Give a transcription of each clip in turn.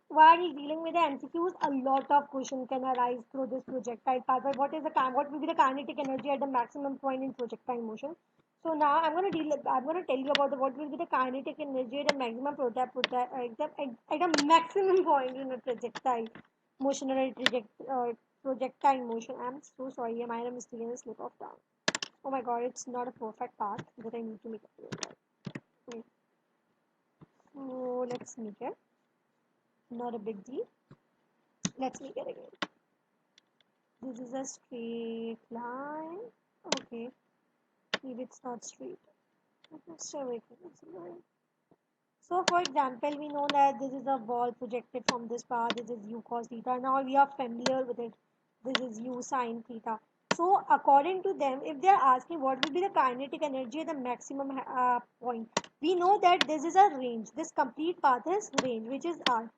while dealing with the MCQs, a lot of questions can arise through this projectile path. But what will be the kinetic energy at the maximum point in projectile motion? So now I'm gonna tell you about what will be the kinetic energy at the maximum at a maximum point in a projectile motion or a projectile motion. I'm so sorry, I made a mistake in the slip of tongue. Oh my god, it's not a perfect path that I need to make it. Wait. So let's make it. Not a big deal. Let's make it again. This is a straight line. Okay. Maybe it's not straight. Let's try making it line. So for example, we know that this is a ball projected from this path. This is u cos theta. Now we are familiar with it. This is u sin theta. So according to them, if they are asking what will be the kinetic energy at the maximum point, we know that this is a range. This complete path is range, which is r.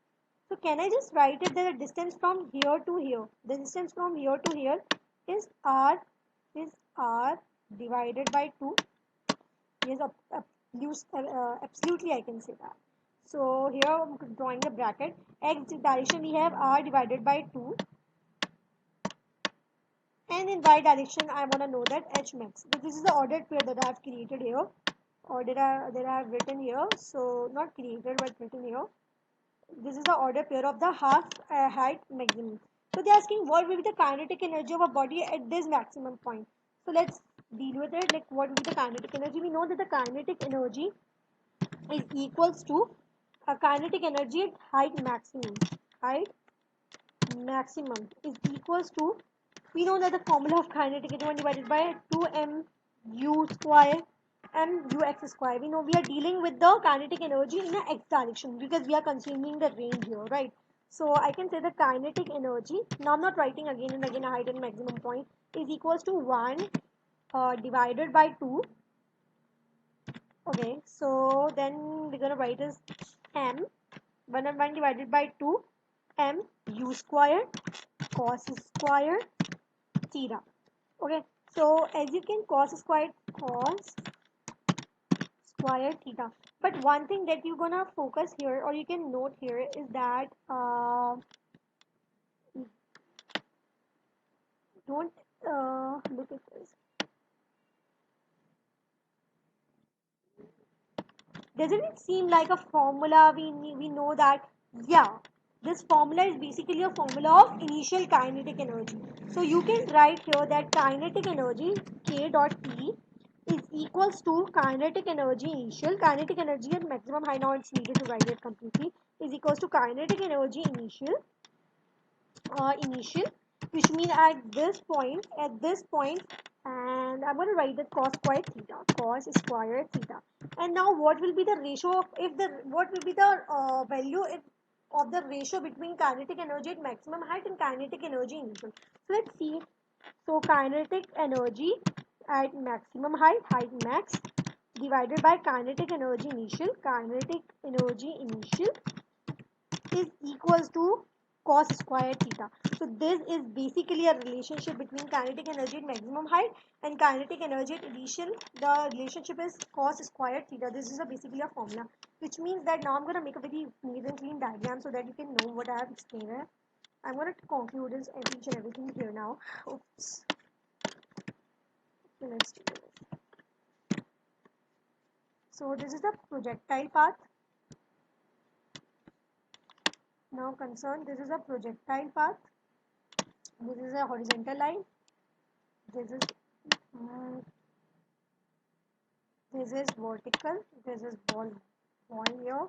So can I just write it that the distance from here to here, the distance from here to here is r divided by 2. Yes, absolutely I can say that. So here I'm drawing the bracket. X direction we have r divided by 2. And in y direction I want to know that h max. But this is the ordered pair that I have created here. Or that I have written here. So not created but written here. This is the order pair of the half height maximum. So they are asking what will be the kinetic energy of a body at this maximum point. So let's deal with it. Like what will be the kinetic energy? We know that the kinetic energy is equals to a kinetic energy at height maximum. Height maximum is equals to, we know that the formula of kinetic is 1 divided by 2mu square mux square. We know we are dealing with the kinetic energy in the x direction because we are considering the range here, right? So I can say the kinetic energy, now I'm not writing again and again a height and maximum point, is equals to 1 divided by 2. Okay, so then we're going to write as m 1 and 1 divided by 2 m u square cos square theta. Okay, so as you can cos square theta. But one thing that you're gonna focus here or you can note here is that don't look at this. Doesn't it seem like a formula? We know that, yeah, this formula is basically a formula of initial kinetic energy. So you can write here that kinetic energy K dot T is equals to kinetic energy initial, kinetic energy at maximum height. Now it's needed to write it completely, is equals to kinetic energy initial, which means at this point, and I'm going to write that cos square theta. And now what will be the ratio of, what will be the value of the ratio between kinetic energy at maximum height and kinetic energy initial? So let's see. So kinetic energy at maximum height max, divided by kinetic energy initial is equals to cos square theta. So this is basically a relationship between kinetic energy at maximum height and kinetic energy at initial. The relationship is cos square theta. This is basically a formula, which means that now I'm going to make a very neat and clean diagram so that you can know what I have explained here. I'm going to conclude each and everything here now. Oops. So let's do this. So this is the projectile path. Now concern, this is a projectile path. This is a horizontal line. This is vertical. This is ball here.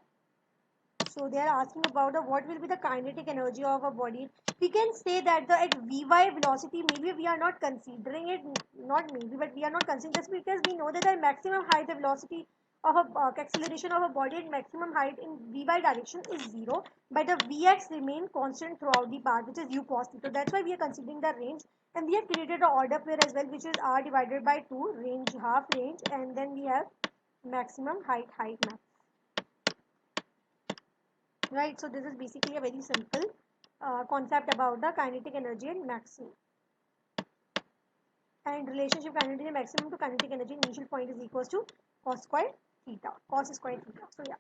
So they are asking about what will be the kinetic energy of a body. We can say that at Vy velocity, maybe we are not considering it, but we are not considering this because we know that the maximum height, the velocity of acceleration of a body at maximum height in Vy direction is 0, but the Vx remain constant throughout the path, which is u cos theta. That's why we are considering the range, and we have created an order pair as well, which is r divided by 2, range half range, and then we have maximum height max. Right, so this is basically a very simple concept about the kinetic energy and maximum. And relationship kinetic energy maximum to kinetic energy initial point is equals to cos square theta. So yeah.